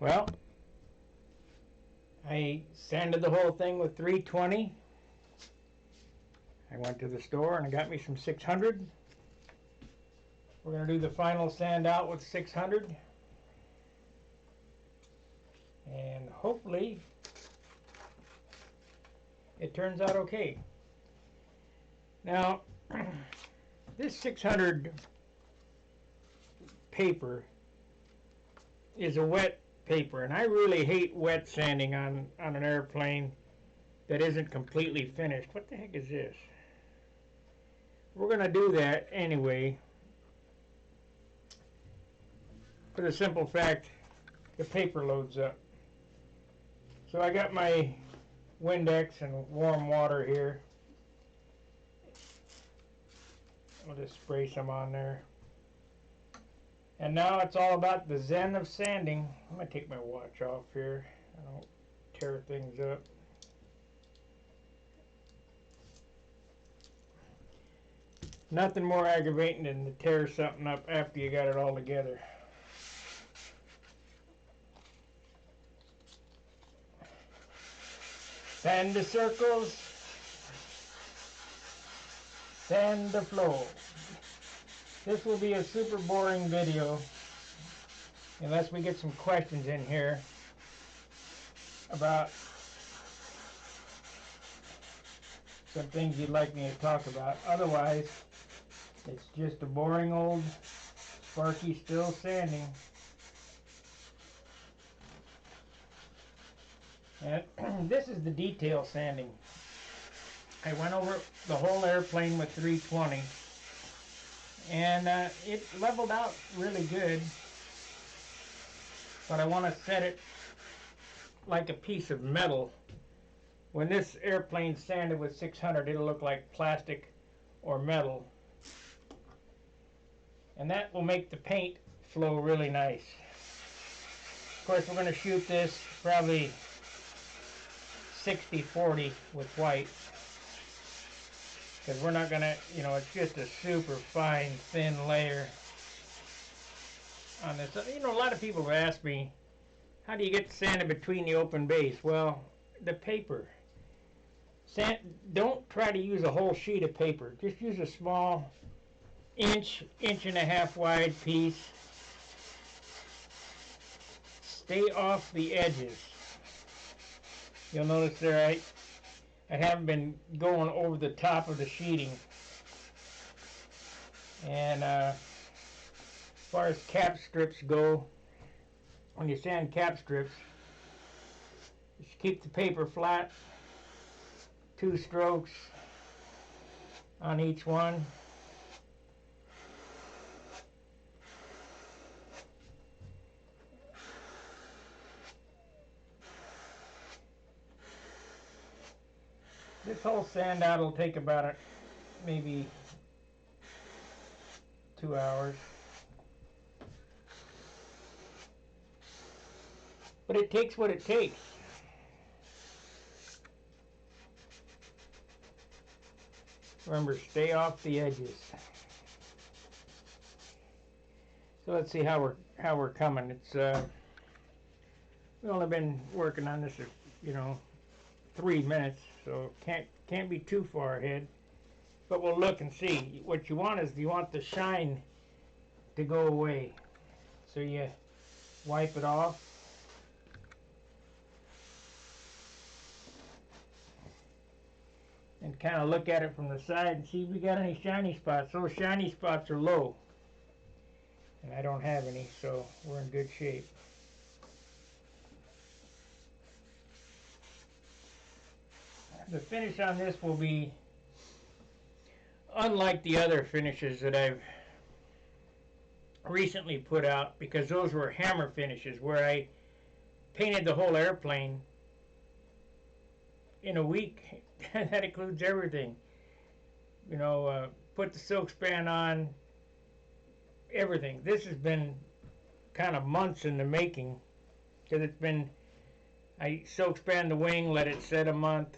Well, I sanded the whole thing with 320. I went to the store and I got me some 600. We're going to do the final sand out with 600. And hopefully it turns out okay. Now, this 600 paper is a wet paper, and I really hate wet sanding on an airplane that isn't completely finished. What the heck is this? We're going to do that anyway, for the simple fact the paper loads up. So I got my Windex and warm water here. I'll just spray some on there. And now it's all about the zen of sanding. I'm going to take my watch off here. I don't tear things up. Nothing more aggravating than to tear something up after you got it all together. Sand the circles, sand the flow. This will be a super boring video unless we get some questions in here about some things you'd like me to talk about. Otherwise, it's just a boring old Sparky still sanding. And this is the detail sanding. I went over the whole airplane with 320. And it leveled out really good, but I want to set it like a piece of metal. When this airplane's sanded with 600, it'll look like plastic or metal, and that will make the paint flow really nice. Of course, we're going to shoot this probably 60-40 with white, because we're not going to, it's just a super fine, thin layer on this. A lot of people have asked me, how do you get sanded between the open base? Well, the paper. Don't try to use a whole sheet of paper. Just use a small inch and a half wide piece. Stay off the edges. You'll notice there I haven't been going over the top of the sheeting. And as far as cap strips go, when you sand cap strips, just keep the paper flat, 2 strokes on each one. This whole sand out will take about maybe 2 hours. But it takes what it takes. Remember, stay off the edges. So let's see how we're coming. It's we've only been working on this 3 minutes, so can't be too far ahead. But we'll look and see. What you want is the shine to go away. So you wipe it off. And kind of look at it from the side and see if we got any shiny spots. Those shiny spots are low. And I don't have any, so we're in good shape. The finish on this will be unlike the other finishes that I've recently put out, because those were hammer finishes where I painted the whole airplane in a week. That includes everything. Put the silk span on, everything. This has been kind of months in the making, because I silk span the wing, let it set a month,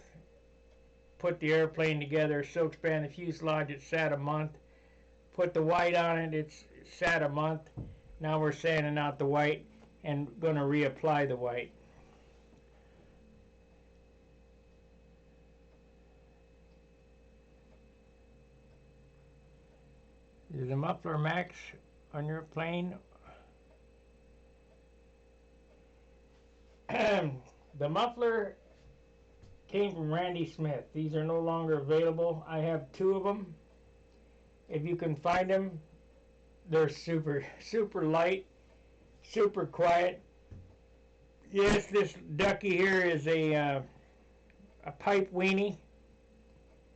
put the airplane together, silk span the fuselage, it sat a month, put the white on it, it's sat a month. Now we're sanding out the white, and going to reapply the white. Is the muffler max on your plane? The muffler came from Randy Smith. These are no longer available. I have 2 of them. If you can find them, they're super light, super quiet. Yes, this ducky here is a pipe weenie,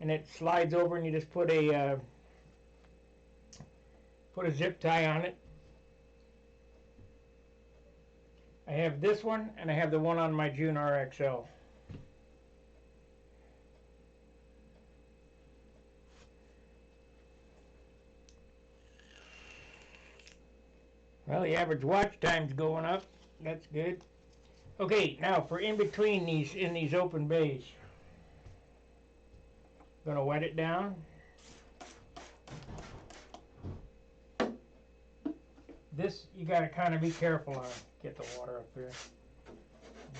and it slides over, and you just put a zip tie on it. I have this one, and I have the one on my June RXL. Well, the average watch time's going up. That's good. Okay, now for in between in these open bays. Gonna wet it down. This you gotta kind of be careful on. Get the water up here.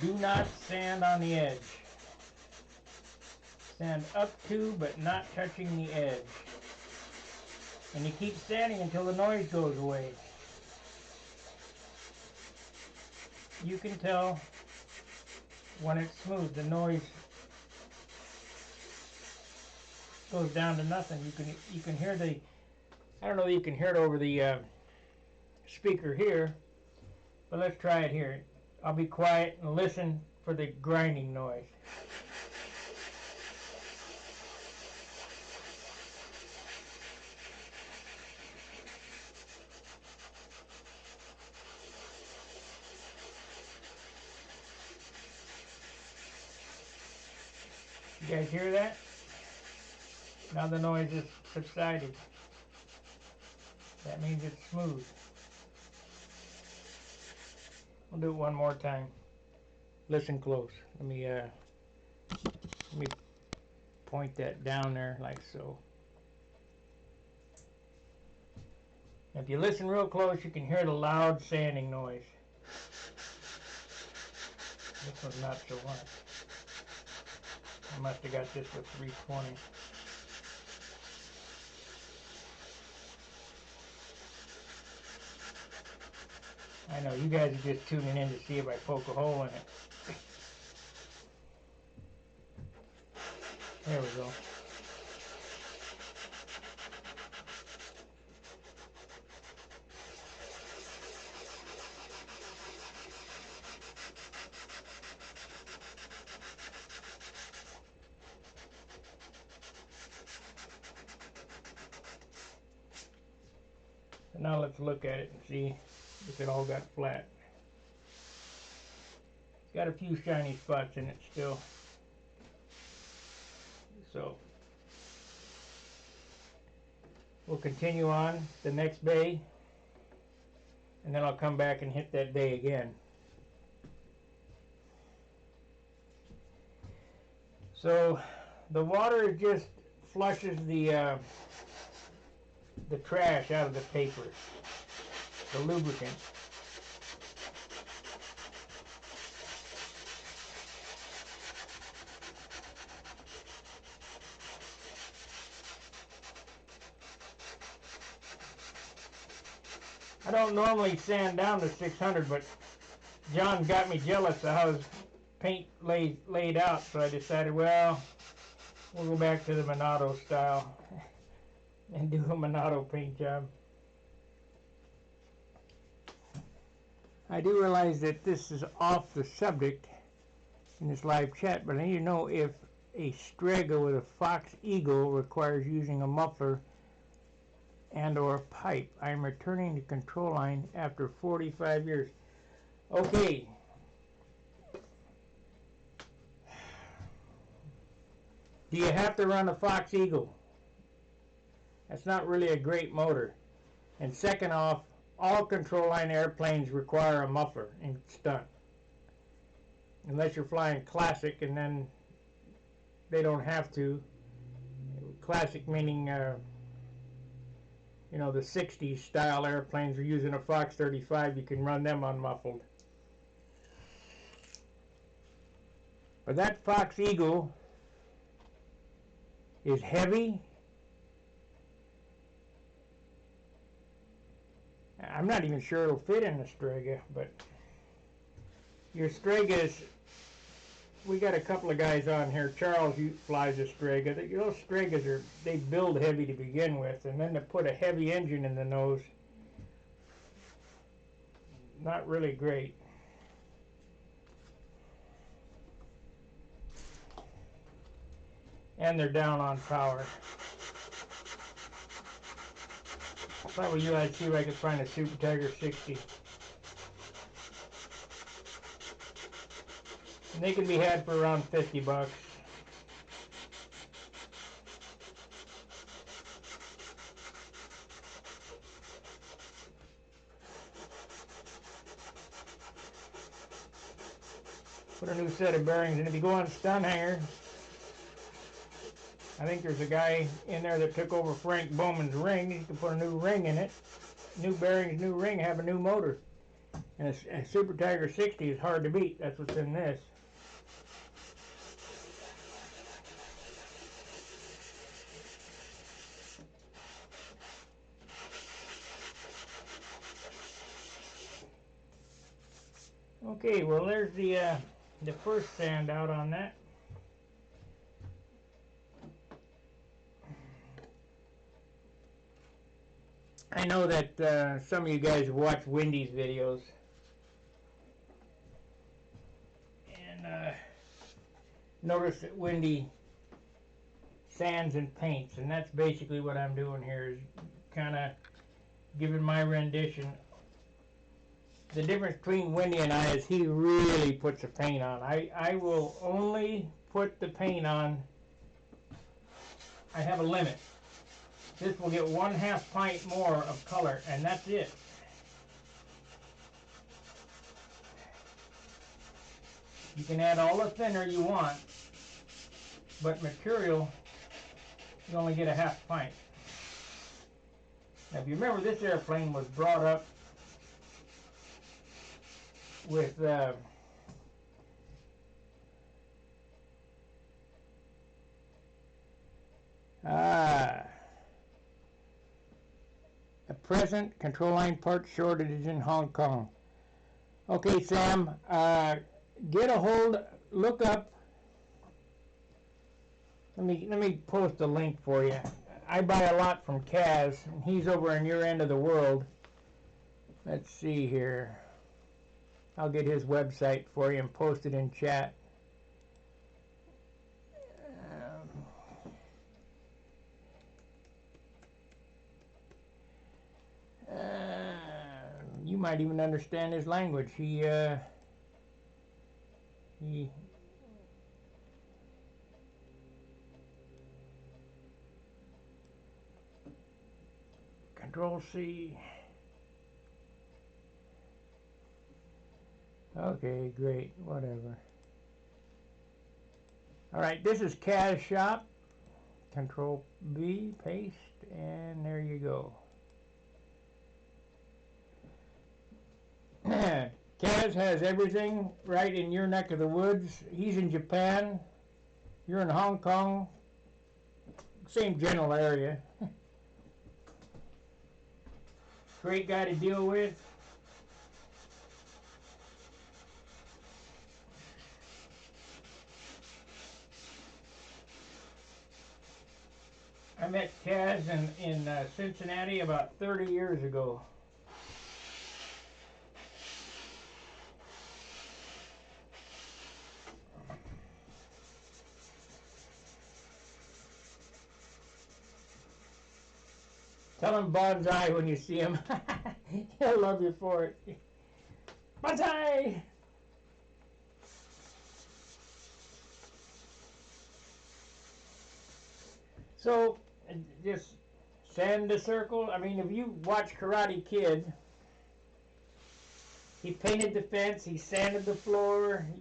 Do not sand on the edge. Sand up to, but not touching the edge. And you keep sanding until the noise goes away. You can tell when it's smooth. The noise goes down to nothing. You can hear the, I don't know if you can hear it over the speaker here, but let's try it here. I'll be quiet and listen for the grinding noise. You guys hear that? Now the noise has subsided. That means it's smooth. We'll do it one more time. Listen close. Let me point that down there like so. If you listen real close, you can hear the loud sanding noise. This one's not so much. I must have got this with 320. I know, you guys are just tuning in to see if I poke a hole in it. There we go. So now let's look at it and see if it all got flat. It's got a few shiny spots in it still. So we'll continue on the next bay, and then I'll come back and hit that bay again. So the water just flushes the trash out of the paper, the lubricant. I don't normally sand down to 600, but John got me jealous of how his paint laid out, so I decided, well, we'll go back to the Monado style and do a Monado paint job. I do realize that this is off the subject in this live chat, but I need to know if a Strega with a Fox Eagle requires using a muffler and or pipe. I am returning to control line after 45 years. Okay. Do you have to run a Fox Eagle? That's not really a great motor. And second off, all control line airplanes require a muffler in stunt. Unless you're flying classic, and then they don't have to. Classic meaning you know, the 60s style airplanes are using a Fox 35, you can run them unmuffled. But that Fox Eagle is heavy. I'm not even sure it'll fit in the Strega, but your Stregas, we got a couple of guys on here. Charles flies a Strega. Those Stregas they build heavy to begin with, and then to put a heavy engine in the nose, not really great. And they're down on power. If I were you, I'd see if I could find a Super Tiger 60. And they can be had for around 50 bucks. Put a new set of bearings, and if you go on Stunt Hangar, I think there's a guy in there that took over Frank Bowman's ring. You can put a new ring in it. New bearings, new ring, have a new motor. And a Super Tiger 60 is hard to beat. That's what's in this. Okay, well there's the first sandout on that. I know that some of you guys watch Wendy's videos, and notice that Wendy sands and paints, and that's basically what I'm doing here, is kind of giving my rendition. The difference between Wendy and I is he really puts the paint on. I will only put the paint on, I have a limit. This will get 1/2 pint more of color, and that's it. You can add all the thinner you want, but material, you only get 1/2 pint. Now, if you remember, this airplane was brought up with a present control line part shortage in Hong Kong. Okay, Sam, get a hold, look up. Let me post a link for you. I buy a lot from Kaz, and he's over in your end of the world. Let's see here. I'll get his website for you and post it in chat. You might even understand his language. He Control C. Okay, great, whatever. Alright, this is Kaz Shop. Control B, paste, and there you go. Kaz has everything right in your neck of the woods. He's in Japan. You're in Hong Kong. Same general area. Great guy to deal with. I met Kaz in Cincinnati about 30 years ago. Tell him bonsai when you see him. He'll love you for it. Bonsai! So, just sand the circle. I mean, if you watch Karate Kid, he painted the fence, he sanded the floor, he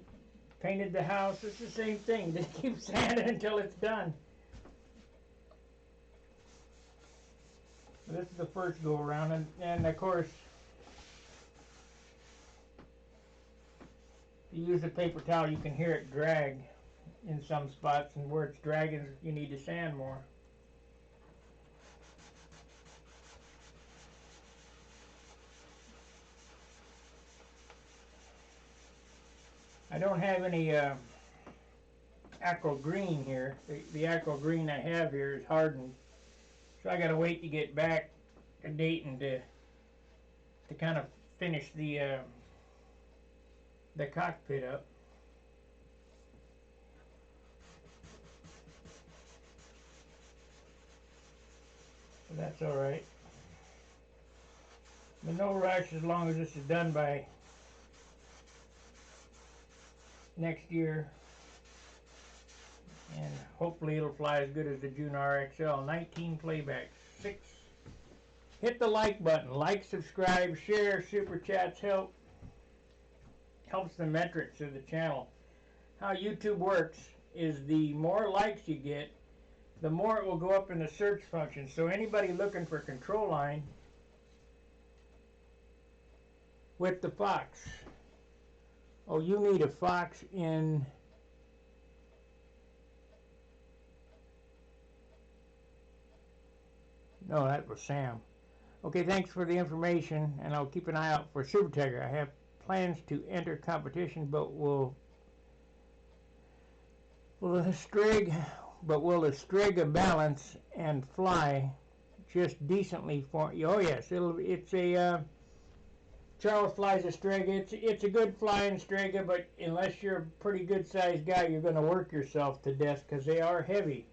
painted the house. It's the same thing. Just keep sanding until it's done. This is the first go around, and of course, if you use a paper towel, you can hear it drag. in some spots, and where it's dragging, you need to sand more. I don't have any aqua green here. The aqua green I have here is hardened, so I gotta wait to get back to Dayton to kind of finish the cockpit up. So that's all right. But no rush as long as this is done by next year. And hopefully it'll fly as good as the June RXL. 19 playbacks. 6. Hit the like button. Like, subscribe, share. Super chats help. Helps the metrics of the channel. How YouTube works is the more likes you get, the more it will go up in the search function. So anybody looking for control line with the Fox. Oh, you need a Fox in... No, that was Sam. Okay, thanks for the information, and I'll keep an eye out for Super Tiger. I have plans to enter competition, but will the Strega balance and fly just decently for you? Oh yes, it's a Charles flies a Strega. It's a good flying Strega, but unless you're a pretty good sized guy, you're going to work yourself to death because they are heavy.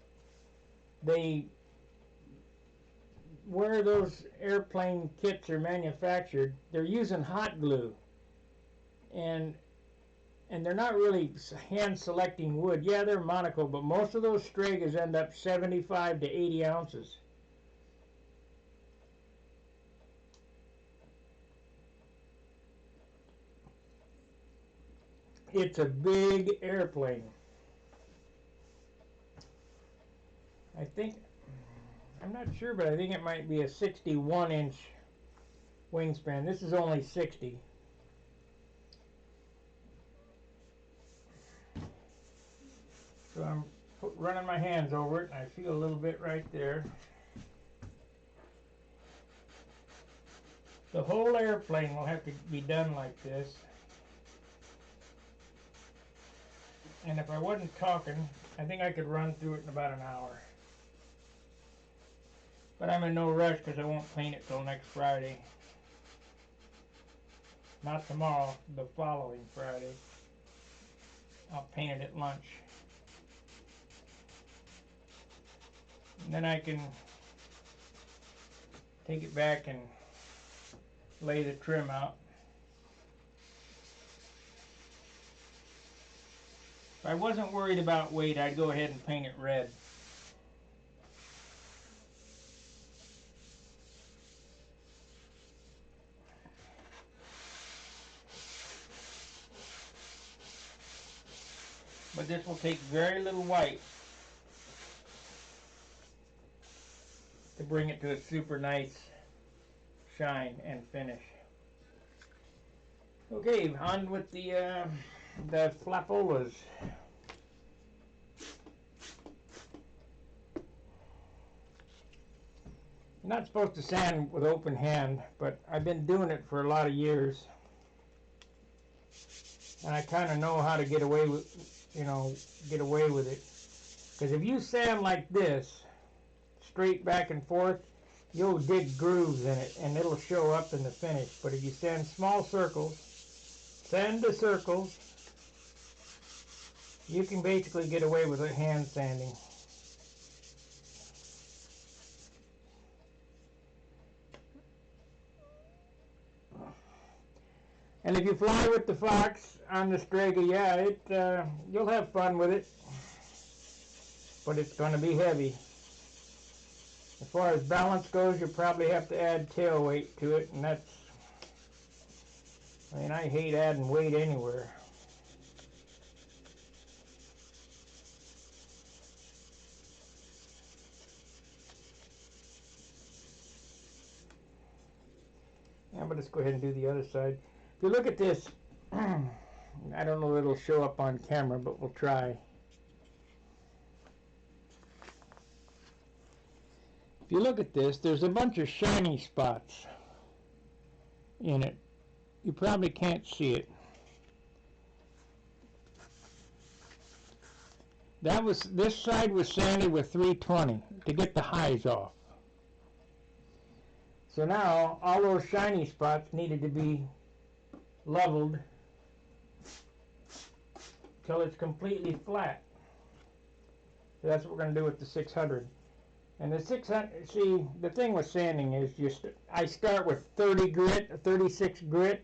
Where those airplane kits are manufactured, they're using hot glue, and they're not really hand selecting wood. Yeah, they're monocle, but most of those Stregas end up 75 to 80 ounces. It's a big airplane. I'm not sure, but I think it might be a 61-inch wingspan. This is only 60. So I'm running my hands over it, and I feel a little bit right there. The whole airplane will have to be done like this. And if I wasn't talking, I think I could run through it in about an hour. But I'm in no rush because I won't paint it till next Friday. Not tomorrow, the following Friday. I'll paint it at lunch. And then I can take it back and lay the trim out. If I wasn't worried about weight, I'd go ahead and paint it red. But this will take very little white to bring it to a super nice shine and finish. Okay, on with the flapolas. You're not supposed to sand with open hand, but I've been doing it for a lot of years, and I kind of know how to get away with it. Because if you sand like this, straight back and forth, you'll dig grooves in it, and it'll show up in the finish. But if you sand small circles, sand the circles, you can basically get away with hand sanding. And if you fly with the Fox on the Strega, yeah, you'll have fun with it, but it's going to be heavy. As far as balance goes, you'll probably have to add tail weight to it, and I hate adding weight anywhere. Yeah, but let's go ahead and do the other side. If you look at this, I don't know if it'll show up on camera, but we'll try. If you look at this, there's a bunch of shiny spots in it. You probably can't see it. This side was sanded with 320 to get the highs off. So now all those shiny spots needed to be leveled till it's completely flat. So that's what we're going to do with the 600. And the 600, see, the thing with sanding is I start with 30 grit, 36 grit,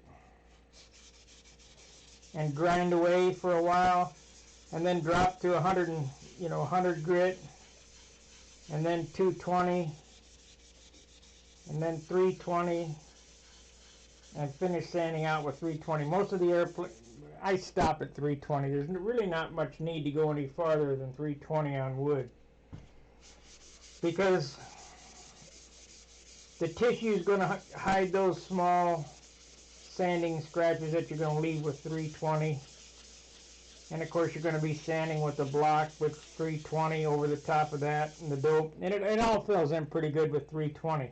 and grind away for a while, and then drop to 100 grit, and then 220, and then 320, and finish sanding out with 320. Most of the airplane, I stop at 320. There's really not much need to go any farther than 320 on wood, because the tissue is going to hide those small sanding scratches that you're going to leave with 320. And of course you're going to be sanding with the block with 320 over the top of that, and the dope, and it all fills in pretty good with 320.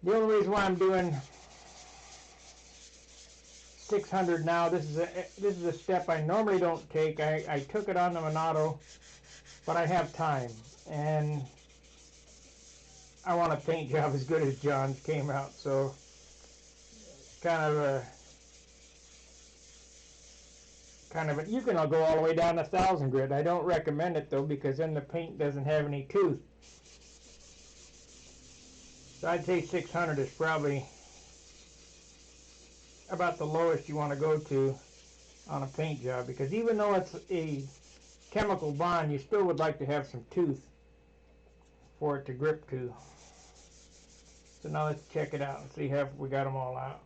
The only reason why I'm doing 600 now, this is a step I normally don't take. I took it on the Monado, but I have time, and I want a paint job as good as John's came out, so you can go all the way down to 1,000 grit. I don't recommend it though, because then the paint doesn't have any tooth. So I'd say 600 is probably about the lowest you want to go to on a paint job, because even though it's a chemical bond, you still would like to have some tooth for it to grip to. So now let's check it out and see if we got them all out.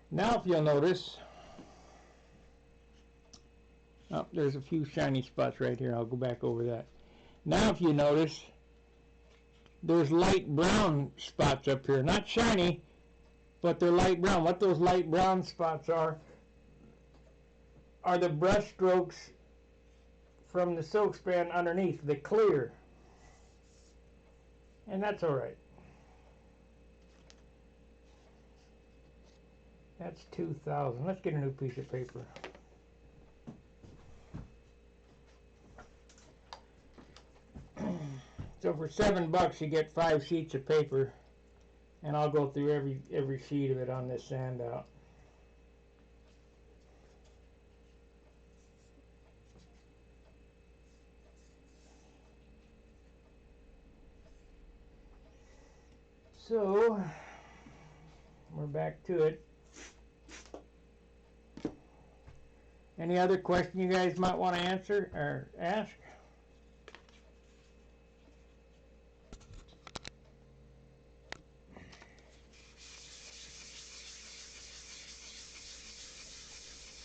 Now if you'll notice, there's a few shiny spots right here. I'll go back over that. Now if you notice, there's light brown spots up here. Not shiny, but they're light brown. What those light brown spots are the brush strokes from the silk span underneath, the clear. And that's alright. That's 2,000. Let's get a new piece of paper. So for $7 you get 5 sheets of paper, and I'll go through every sheet of it on this sandout. So we're back to it. Any other question you guys might want to answer or ask?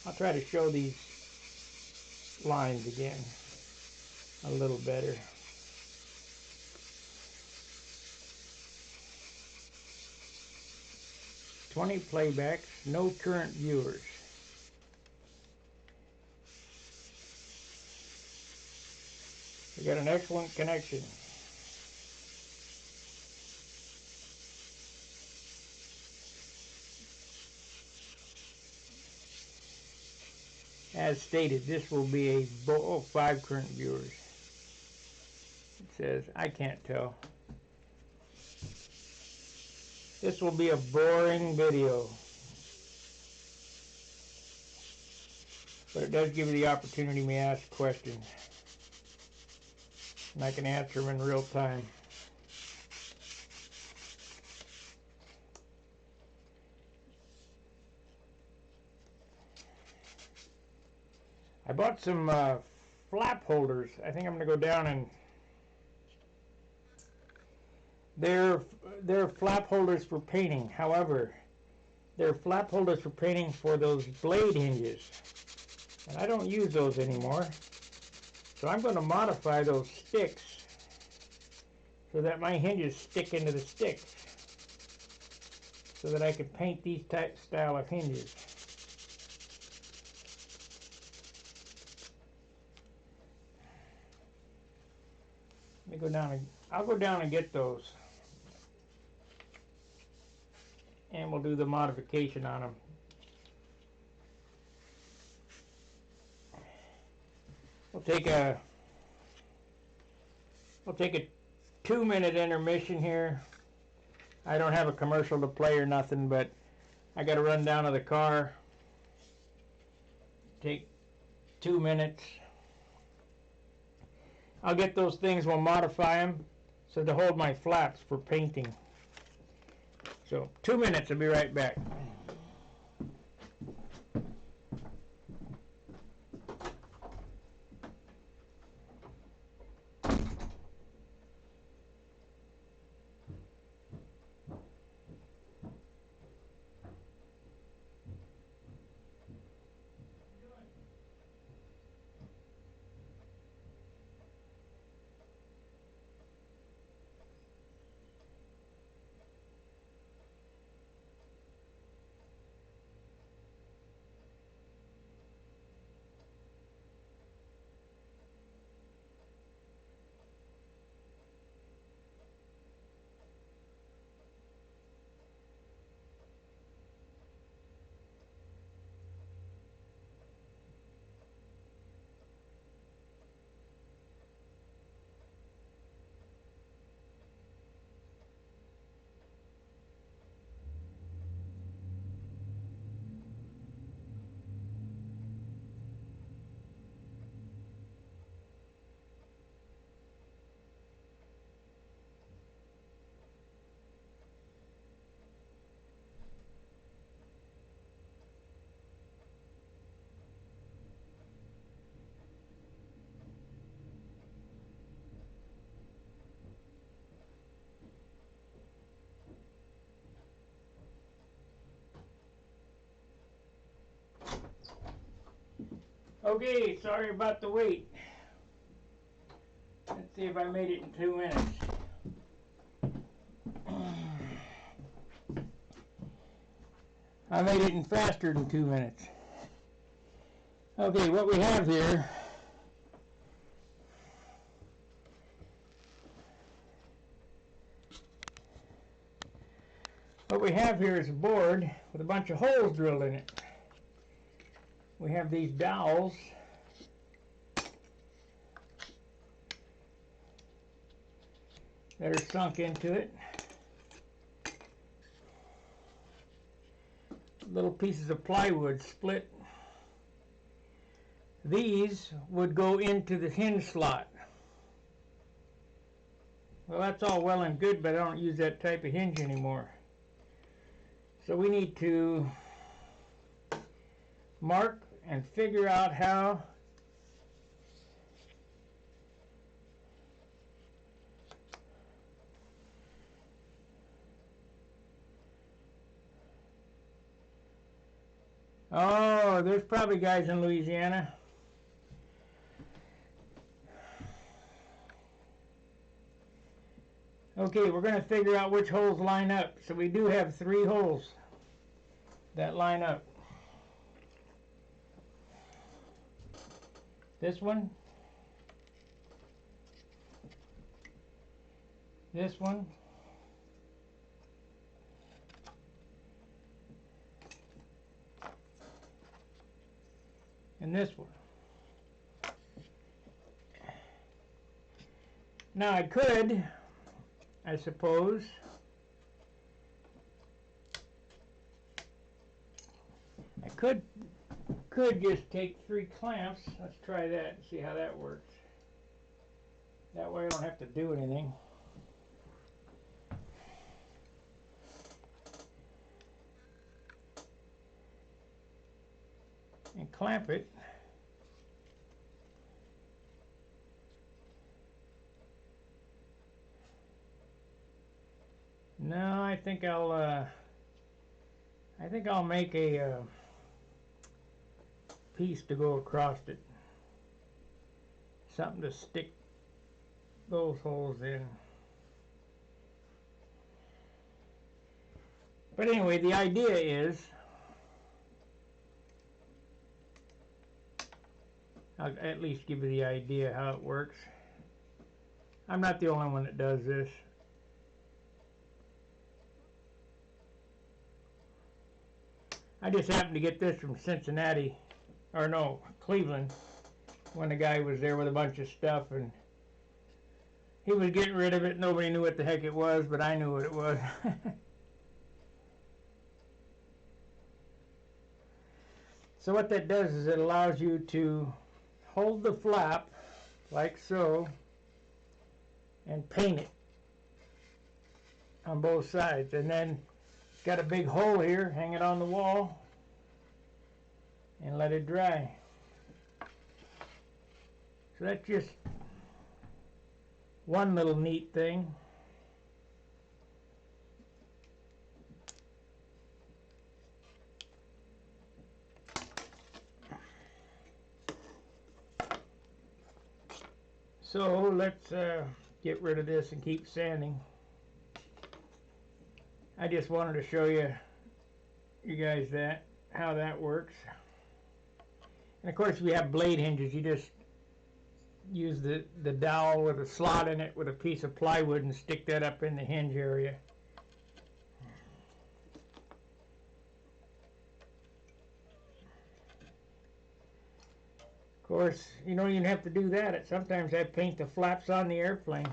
I'll try to show these lines again a little better. "20 playbacks, no current viewers." We got an excellent connection. As stated, this will be a 5 current viewers. It says, I can't tell. This will be a boring video, but it does give you the opportunity to ask questions, and I can answer them in real time. I bought some flap holders. I think I'm going to go down and they're flap holders for painting. However, they're flap holders for painting for those blade hinges, and I don't use those anymore. So I'm going to modify those sticks so that my hinges stick into the sticks. so that I could paint these type style of hinges. Let me go down and I'll go down and get those, and we'll do the modification on them. We'll take a 2-minute intermission here. I don't have a commercial to play or nothing, but I got to run down to the car. Take 2 minutes. I'll get those things, we'll modify them so to hold my flaps for painting. So 2 minutes, I'll be right back. Okay, sorry about the wait. Let's see if I made it in 2 minutes. I made it in faster than 2 minutes. Okay, what we have here is a board with a bunch of holes drilled in it. We have these dowels that are sunk into it. Little pieces of plywood split. These would go into the hinge slot. Well, that's all well and good, but I don't use that type of hinge anymore. So we need to mark and figure out how oh, there's probably guys in Louisiana. Okay, we're going to figure out which holes line up. So we do have 3 holes that line up. This one, this one, and this one. Now I could, I suppose, could just take 3 clamps. Let's try that and see how that works. That way I don't have to do anything. And clamp it. No, I think I'll make a piece to go across it. Something to stick those holes in. But anyway, the idea is, I'll at least give you the idea how it works. I'm not the only one that does this. I just happened to get this from Cincinnati, or no, Cleveland, when the guy was there with a bunch of stuff, and he was getting rid of it. Nobody knew what the heck it was, but I knew what it was. So what that does is it allows you to hold the flap like so and paint it on both sides, and then it's got a big hole here, hang it on the wall and let it dry. So that's just one little neat thing. So let's get rid of this and keep sanding. I just wanted to show you guys how that works. And of course, if you have blade hinges, you just use the dowel with a slot in it with a piece of plywood and stick that up in the hinge area. Of course, you don't even have to do that. Sometimes I paint the flaps on the airplane.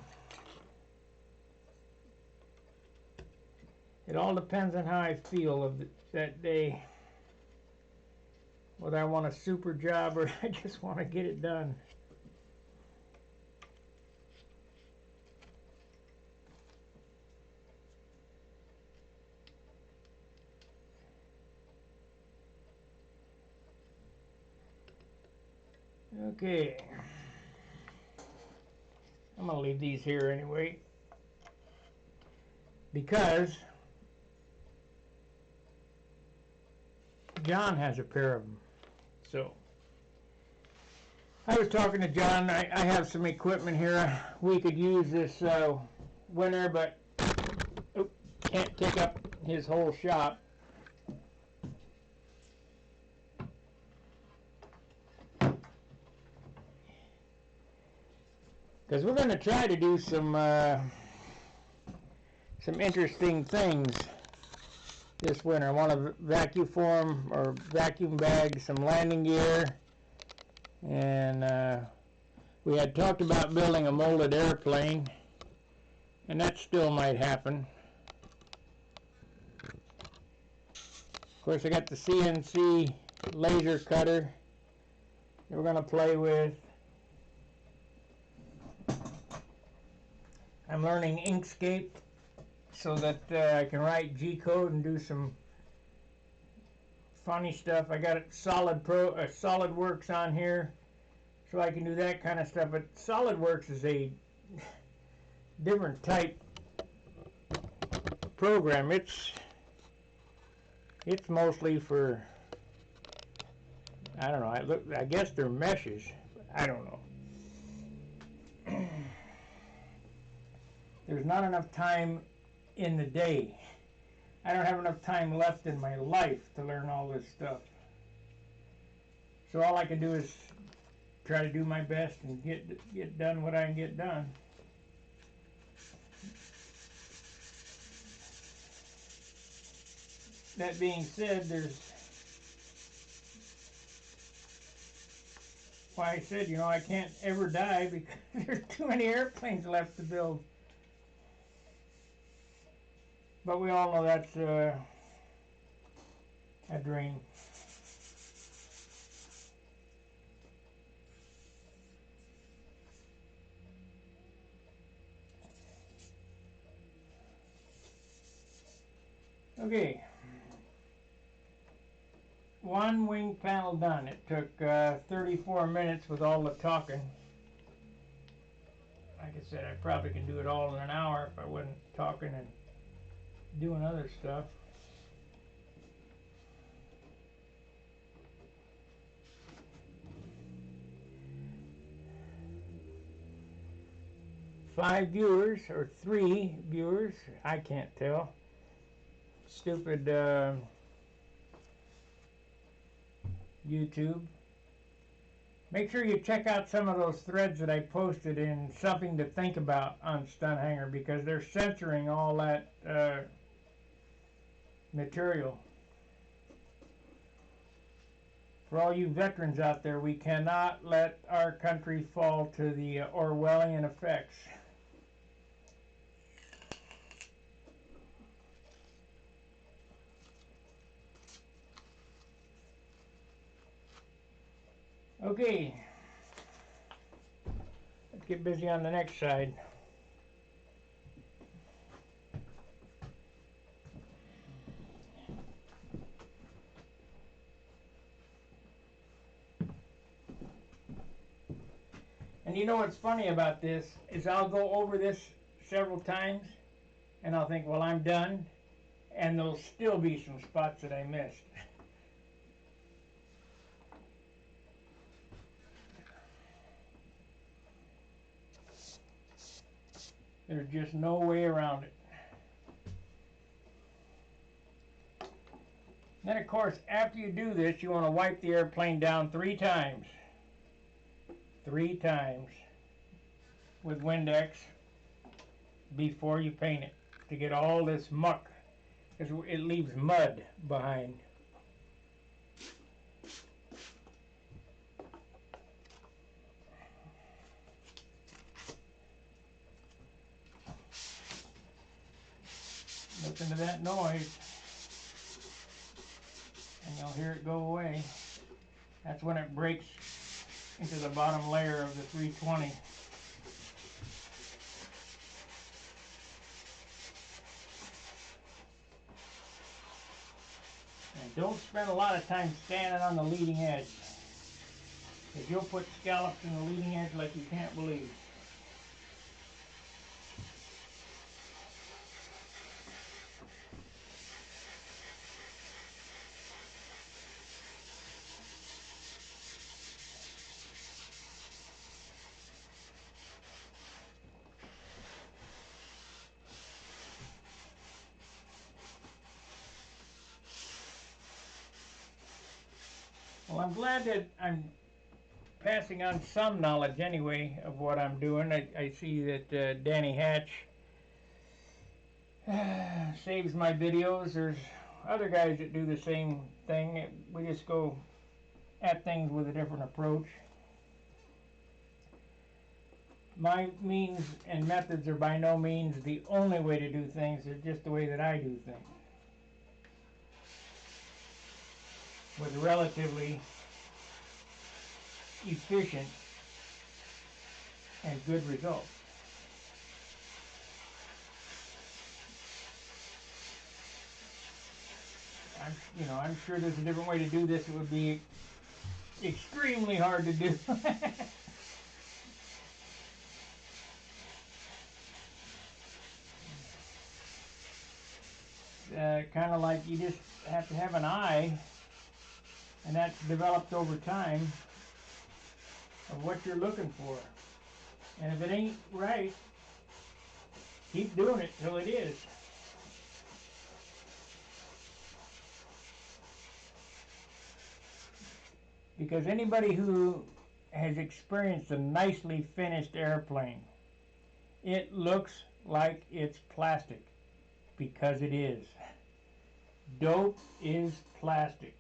It all depends on how I feel that day. Whether I want a super job or I just want to get it done. Okay. I'm going to leave these here anyway, because John has a pair of them. So I was talking to John. I have some equipment here we could use this winter, but can't take up his whole shop. Because we're going to try to do some interesting things this winter. I want to vacuum form or vacuum bag some landing gear, and we had talked about building a molded airplane, and that still might happen. Of course, I got the CNC laser cutter that we're going to play with. I'm learning Inkscape so that I can write G-code and do some funny stuff. I got SolidWorks on here, so I can do that kind of stuff. But SolidWorks is a different type program. It's mostly for, I don't know. I guess they're meshes. I don't know. There's not enough time in the day. I don't have enough time left in my life to learn all this stuff. So all I can do is try to do my best and get done what I can get done. That being said, there's why I said, I can't ever die because there's too many airplanes left to build. But we all know that's a dream. Okay. One wing panel done. It took 34 minutes with all the talking. Like I said, I probably can do it all in an hour if I wasn't talking and doing other stuff. Five viewers or 3 viewers, I can't tell. stupid YouTube. Make sure you check out some of those threads that I posted in Something to Think About on Stunt Hangar, because they're censoring all that material. For all you veterans out there, we cannot let our country fall to the Orwellian effects. Okay, let's get busy on the next side. And you know what's funny about this is I'll go over this several times and I'll think, well, I'm done, and there'll still be some spots that I missed. There's just no way around it. Then, of course, after you do this, you want to wipe the airplane down 3 times. 3 times with Windex before you paint it, to get all this muck, because it leaves mud behind. Listen to that noise, and you'll hear it go away. That's when it breaks into the bottom layer of the 320. And don't spend a lot of time standing on the leading edge, because you'll put scallops in the leading edge like you can't believe. Well, I'm glad that I'm passing on some knowledge anyway of what I'm doing. I see that Danny Hatch saves my videos. There's other guys that do the same thing. We just go at things with a different approach. My means and methods are by no means the only way to do things. They're just the way that I do things, with relatively efficient and good results. I'm sure there's a different way to do this. It would be extremely hard to do. Kind of like you just have to have an eye, and that's developed over time, of what you're looking for. And if it ain't right, keep doing it till it is. Because anybody who has experienced a nicely finished airplane, it looks like it's plastic, because it is. Dope is plastic.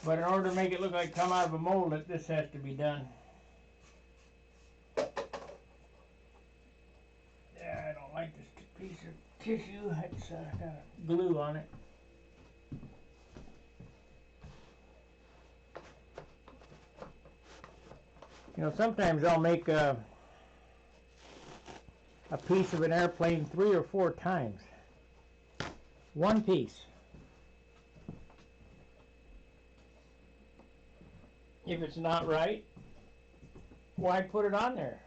But in order to make it look like come out of a mold, this has to be done. Yeah, I don't like this piece of tissue. It's got glue on it. Sometimes I'll make a piece of an airplane 3 or 4 times. One piece. If it's not right, why put it on there?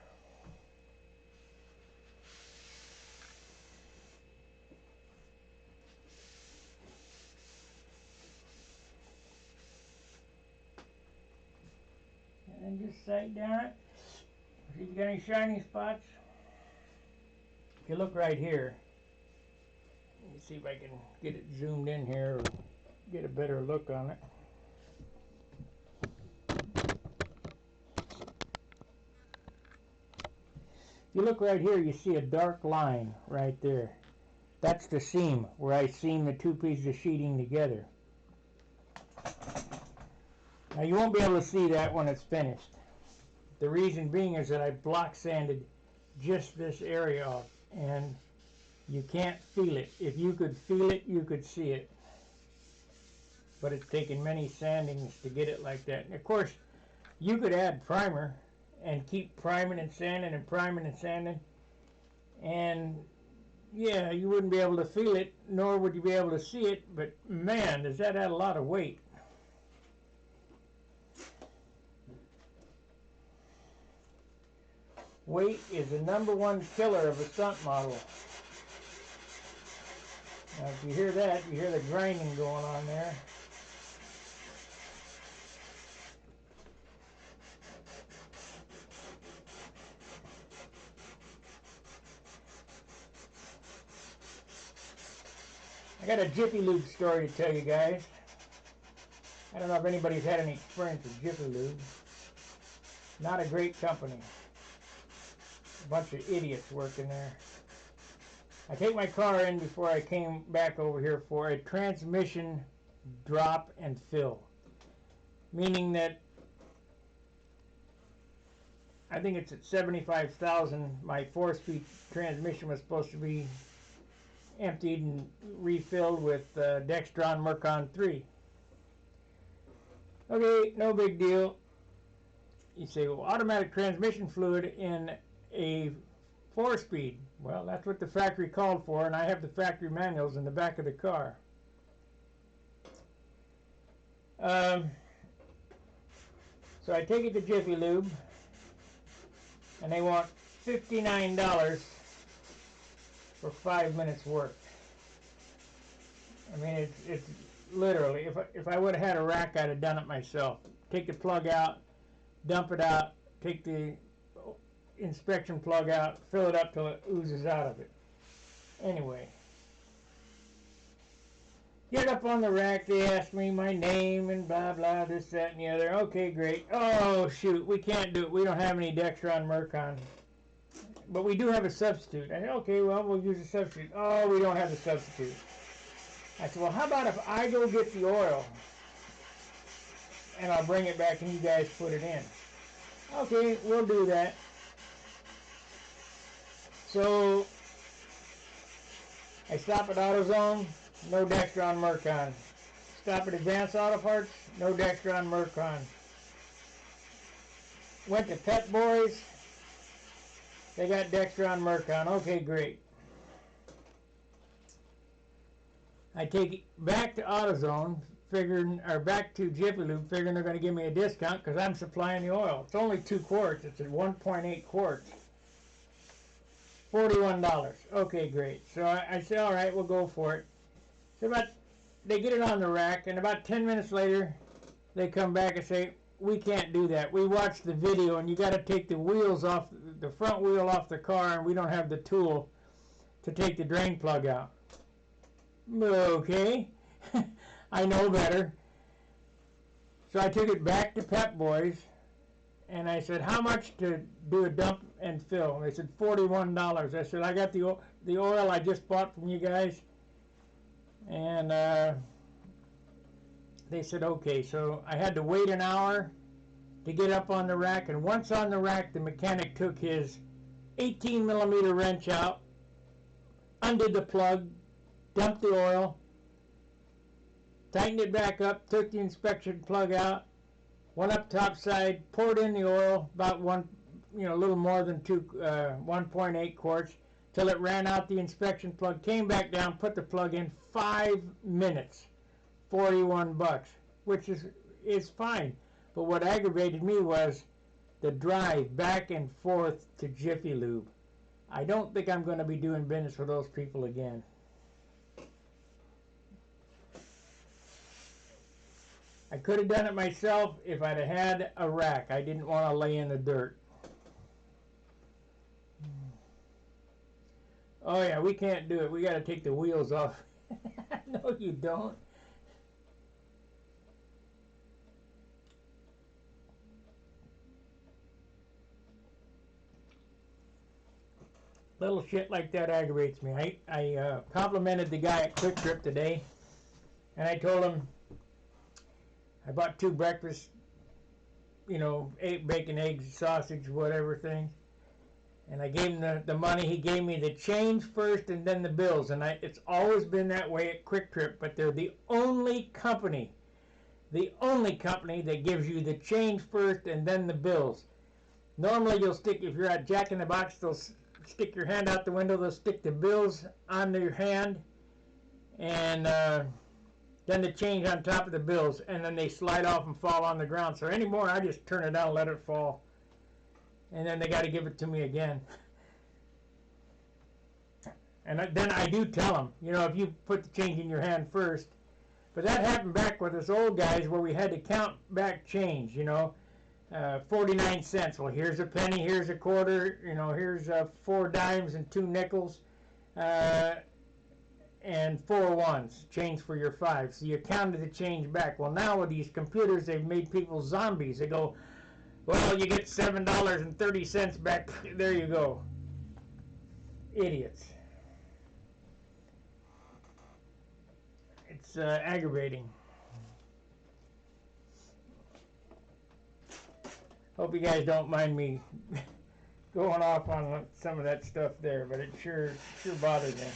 And then just sight down it. You got any shiny spots? If you look right here, let me see if I can get it zoomed in here or get a better look on it. If you look right here, you see a dark line right there. That's the seam where I seam the two pieces of sheeting together. Now you won't be able to see that when it's finished. The reason being is that I block sanded just this area off, and you can't feel it. If you could feel it, you could see it. But it's taken many sandings to get it like that. And of course, you could add primer and keep priming and sanding and priming and sanding, and yeah, you wouldn't be able to feel it, nor would you be able to see it, but man, does that add a lot of weight. Weight is the #1 killer of a stunt model. Now if you hear that, you hear the grinding going on there. I got a Jiffy Lube story to tell you guys. I don't know if anybody's had any experience with Jiffy Lube. Not a great company. A bunch of idiots working there. I take my car in before I came back over here for a transmission drop and fill. Meaning that I think it's at 75,000. My 4-speed transmission was supposed to be emptied and refilled with Dextron Mercon 3. Okay, no big deal. You say, well, automatic transmission fluid in a 4-speed. Well, that's what the factory called for, and I have the factory manuals in the back of the car. So I take it to Jiffy Lube, and they want $59 for 5 minutes work. I mean, it's literally, if I would have had a rack, I'd have done it myself. Take the plug out, dump it out, take the inspection plug out, fill it up till it oozes out of it. Anyway, get up on the rack, they ask me my name and blah blah, this, that, and the other. Okay, great. Oh shoot, we can't do it. We don't have any Dextron Mercon. But we do have a substitute. I said, okay, well, we'll use a substitute. Oh, we don't have the substitute. I said, well, how about if I go get the oil and I'll bring it back and you guys put it in? Okay, we'll do that. So I stop at AutoZone, no Dextron Mercon. Stop at Advanced Auto Parts, no Dextron Mercon. Went to Pet Boys, they got Dextron Mercon. Okay, great. I take it back to AutoZone, figuring, or back to Jiffy Lube, figuring they're going to give me a discount because I'm supplying the oil. It's only 2 quarts. It's at 1.8 quarts. $41. Okay, great. So I say, all right, we'll go for it. So they get it on the rack, and about 10 minutes later, they come back and say, we can't do that. We watched the video, and you got to take the wheels off, the front wheel off the car, and we don't have the tool to take the drain plug out. Okay, I know better. So I took it back to Pep Boys, and I said, how much to do a dump and fill? And they said, $41. I said, I got the oil I just bought from you guys. And they said, okay. So I had to wait an hour to get up on the rack. And once on the rack, the mechanic took his 18mm wrench out, undid the plug, dumped the oil, tightened it back up, took the inspection plug out, went up top side, poured in the oil, about a little more than 1.8 quarts, till it ran out the inspection plug, came back down, put the plug in, 5 minutes, $41, which is fine. But what aggravated me was the drive back and forth to Jiffy Lube. I don't think I'm going to be doing business with those people again. I could have done it myself if I'd have had a rack. I didn't want to lay in the dirt. Oh yeah, we can't do it. We got to take the wheels off. No, you don't. Little shit like that aggravates me. I complimented the guy at Quick Trip today, and I told him I bought 2 breakfasts, you know, 8 bacon, eggs, sausage, whatever things. And I gave him the money. He gave me the change first and then the bills. And it's always been that way at Quick Trip, but they're the only company that gives you the change first and then the bills. Normally you'll stick, if you're at Jack in the Box, they'll stick your hand out the window, they'll stick the bills on your hand, and then the change on top of the bills, and then they slide off and fall on the ground. So anymore, I just turn it down and let it fall. And then they got to give it to me again. And then I do tell them, you know, if you put the change in your hand first. But that happened back with us old guys where we had to count back change, you know. 49 cents. Well, here's a penny, here's a quarter, you know, here's 4 dimes and 2 nickels, and 4 ones, change for your 5. So you counted the change back. Well, now with these computers, they've made people zombies. They go, well, you get $7.30 back. There you go. Idiots. It's aggravating. Hope you guys don't mind me going off on some of that stuff there, but it sure bothers me.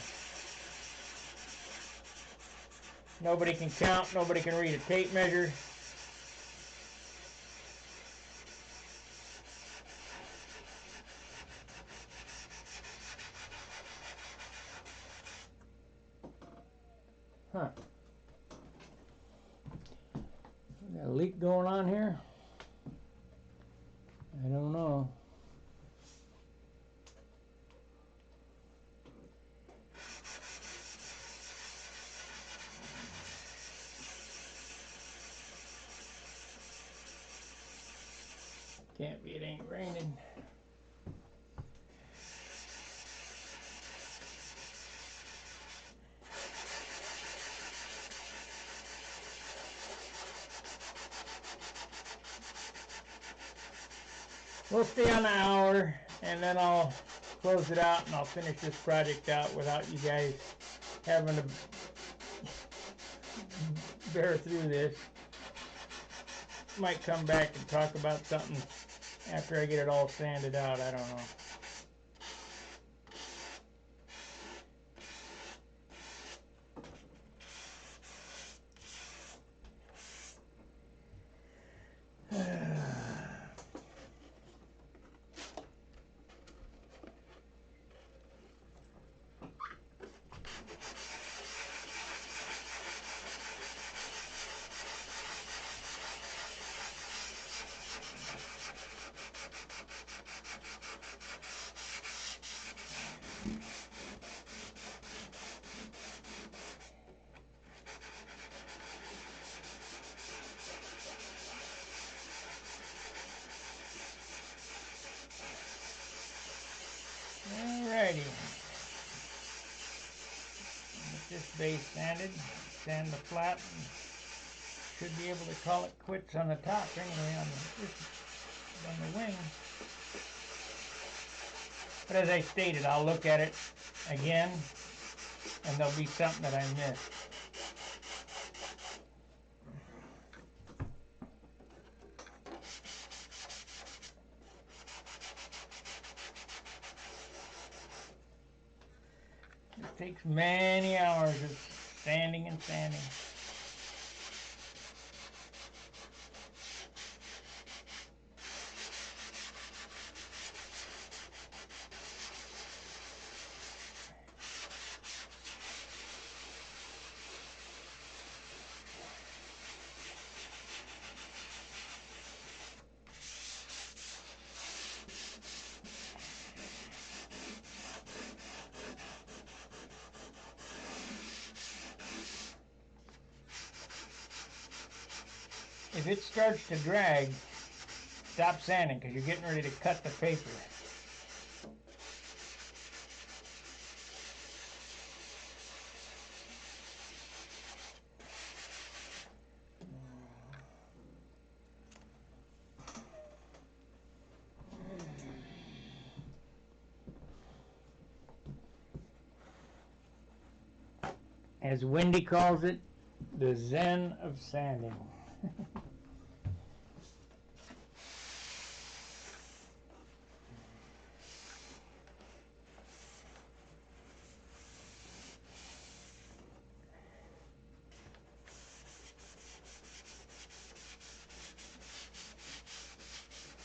Nobody can count. Nobody can read a tape measure. Huh. Got a leak going on here? I don't know. Can't be, it ain't raining. We'll stay on an hour, and then I'll close it out, and I'll finish this project out without you guys having to bear through this. Might come back and talk about something after I get it all sanded out. I don't know. Alrighty. Get this base sanded, sand the flat, and should be able to call it quits on the top anyway on the wing. But as I stated, I'll look at it again, and there'll be something that I missed. It takes many hours of sanding and sanding. If it starts to drag, stop sanding because you're getting ready to cut the paper. As Wendy calls it, the Zen of sanding.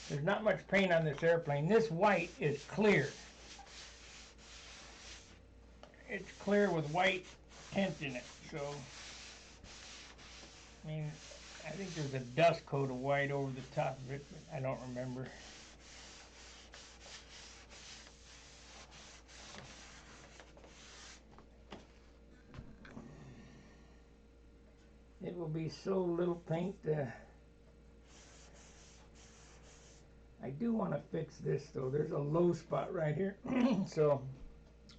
There's not much paint on this airplane. This white is clear. It's clear with white tint in it, so I mean, I think there's a dust coat of white over the top of it, but I don't remember. It will be so little paint. I do want to fix this though. There's a low spot right here. So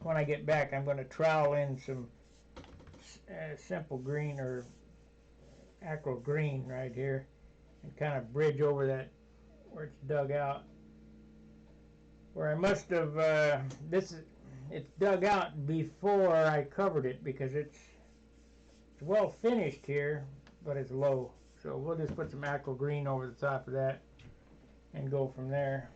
when I get back, I'm going to trowel in some simple green or aqua green right here and kind of bridge over that where it's dug out. Where I must have, it's dug out before I covered it because it's well finished here, but it's low. So we'll just put some aqua green over the top of that and go from there.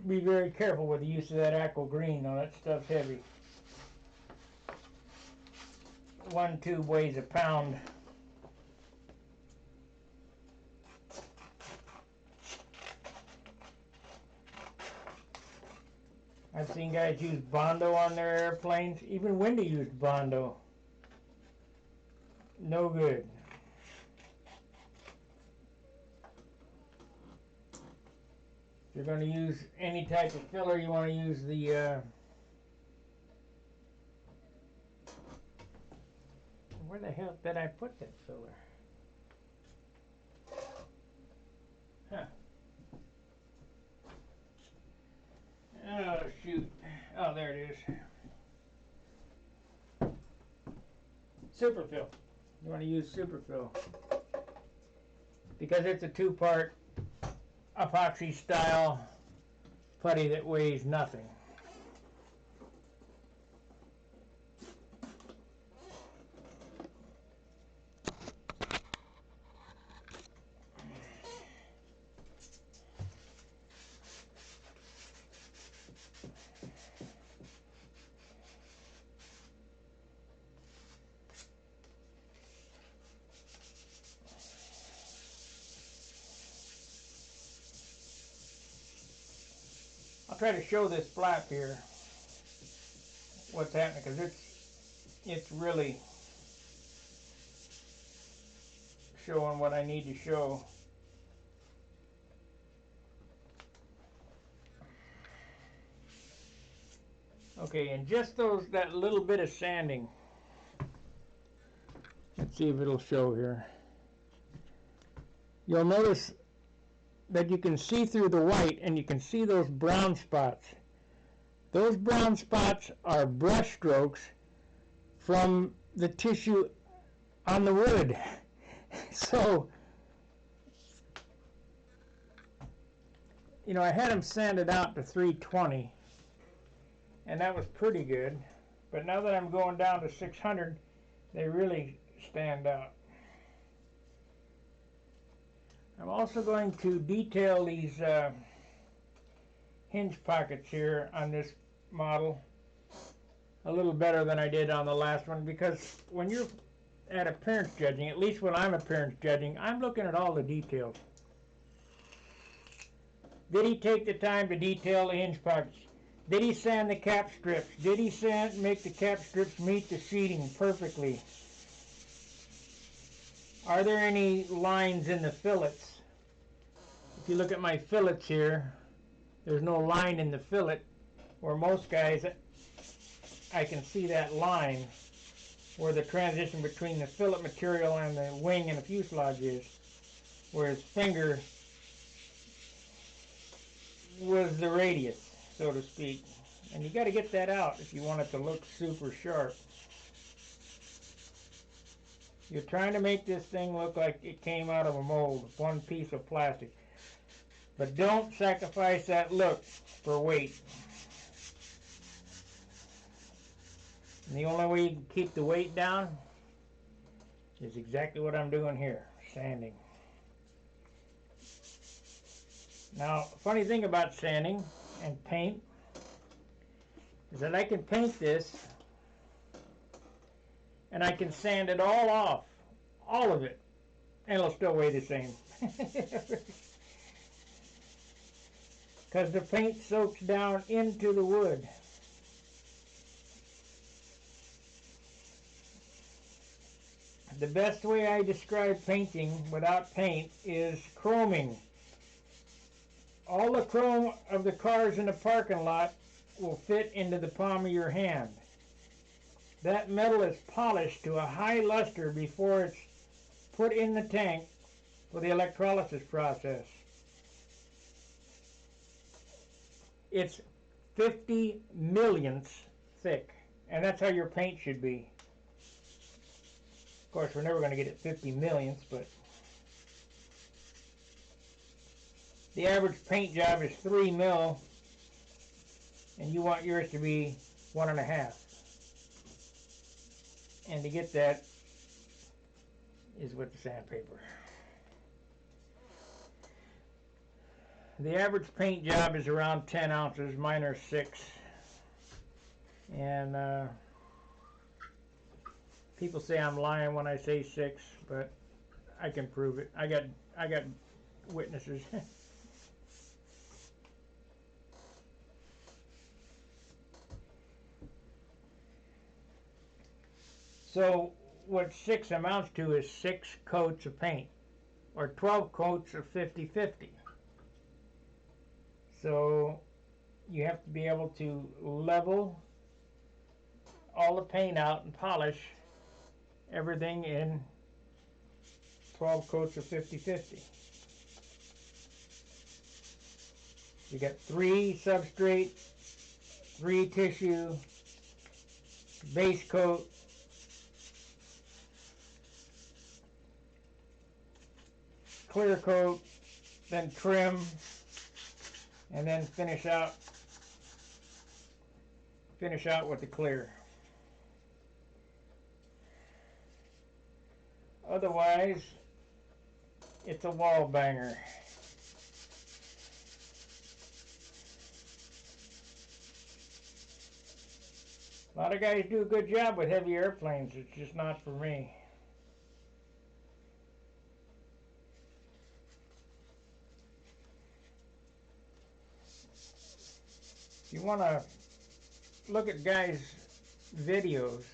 Be very careful with the use of that aqua green though, that stuff's heavy. One tube weighs a pound. I've seen guys use Bondo on their airplanes. Even Wendy used Bondo. No good. If you're going to use any type of filler, you want to use the where the hell did I put that filler? Huh. Oh shoot. Oh, there it is. Superfill. You want to use superfill because it's a two-part epoxy style putty that weighs nothing. I'll try to show this flap here what's happening because it's really showing what I need to show. Okay, and just that little bit of sanding. Let's see if it'll show here. You'll notice that you can see through the white and you can see those brown spots. Those brown spots are brush strokes from the tissue on the wood. So, you know, I had them sanded out to 320 and that was pretty good, but now that I'm going down to 600, they really stand out. I'm also going to detail these hinge pockets here on this model a little better than I did on the last one, because when you're at appearance judging, at least when I'm appearance judging, I'm looking at all the details. Did he take the time to detail the hinge pockets? Did he sand the cap strips? Did he make the cap strips meet the seating perfectly? Are there any lines in the fillets? If you look at my fillets here, there's no line in the fillet, where most guys, I can see that line where the transition between the fillet material and the wing and the fuselage is, where his finger was the radius, so to speak. And you got to get that out if you want it to look super sharp. You're trying to make this thing look like it came out of a mold, one piece of plastic. But don't sacrifice that look for weight. And the only way you can keep the weight down is exactly what I'm doing here, sanding. Now, funny thing about sanding and paint is that I can paint this and I can sand it all off, all of it, and it'll still weigh the same. Because the paint soaks down into the wood. The best way I describe painting without paint is chroming. All the chrome of the cars in the parking lot will fit into the palm of your hand. That metal is polished to a high luster before it's put in the tank for the electrolysis process. It's 50 millionths thick, and that's how your paint should be. Of course, we're never going to get it 50 millionths, but the average paint job is 3 mil, and you want yours to be 1.5. And to get that is with the sandpaper. The average paint job is around 10 ounces. Mine are 6. And people say I'm lying when I say 6, but I can prove it. I got witnesses. So what 6 amounts to is 6 coats of paint, or 12 coats of 50-50. So you have to be able to level all the paint out and polish everything in 12 coats of 50-50. You got 3 substrate, 3 tissue, base coat, clear coat, then trim, and then finish out with the clear. Otherwise, it's a wall banger. A lot of guys do a good job with heavy airplanes. It's just not for me. If you want to look at guys' videos,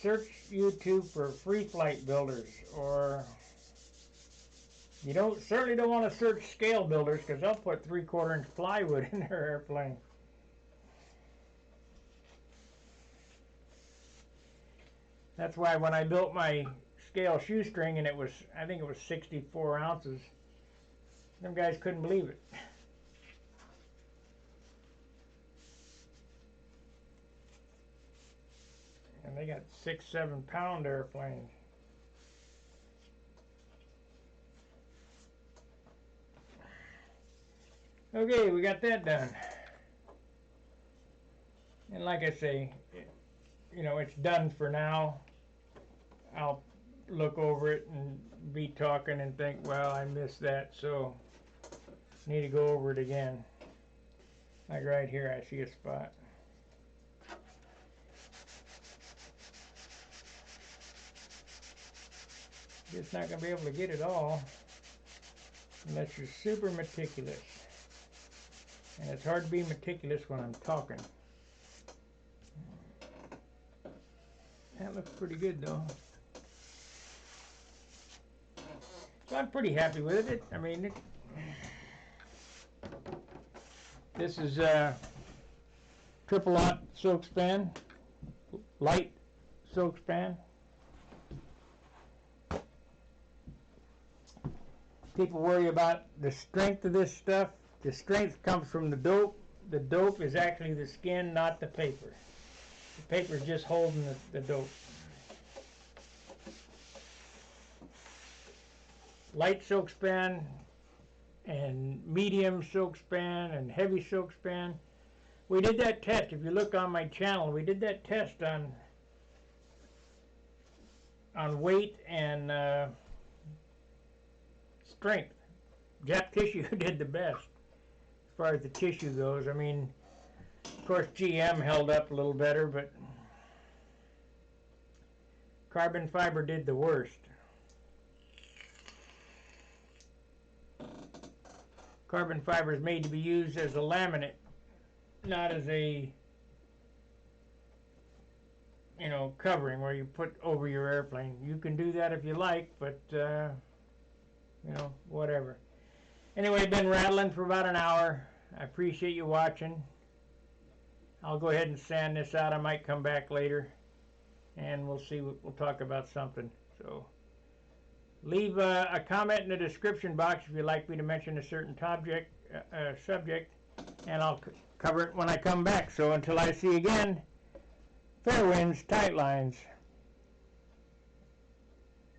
search YouTube for free flight builders, or you certainly don't want to search scale builders, because they'll put 3/4 inch plywood in their airplane. That's why when I built my scale shoestring, and I think it was 64 ounces, them guys couldn't believe it. And they got 6-7 pound airplanes. Okay, we got that done. And like I say, it's done for now. I'll look over it and be talking and think, well, I missed that, so need to go over it again. Like right here, I see a spot. Just not going to be able to get it all unless you're super meticulous. And it's hard to be meticulous when I'm talking. That looks pretty good though. So I'm pretty happy with it. I mean, this is triple aught silk span, light silk span. People worry about the strength of this stuff. The strength comes from the dope. The dope is actually the skin, not the paper. The paper is just holding the dope. light silk span and medium silk span and heavy silk span. We did that test. If you look on my channel, we did that test on weight and strength. Jap Tissue did the best as far as the tissue goes. I mean, of course GM held up a little better, but carbon fiber did the worst. Carbon fiber is made to be used as a laminate, not as a, you know, covering where you put over your airplane. You can do that if you like, but you know, whatever. Anyway, been rattling for about an hour. I appreciate you watching. I'll go ahead and sand this out. I might come back later and we'll see. We'll talk about something. So leave a comment in the description box if you'd like me to mention a certain subject, and I'll cover it when I come back. So until I see you again, fair winds, tight lines.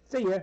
See ya.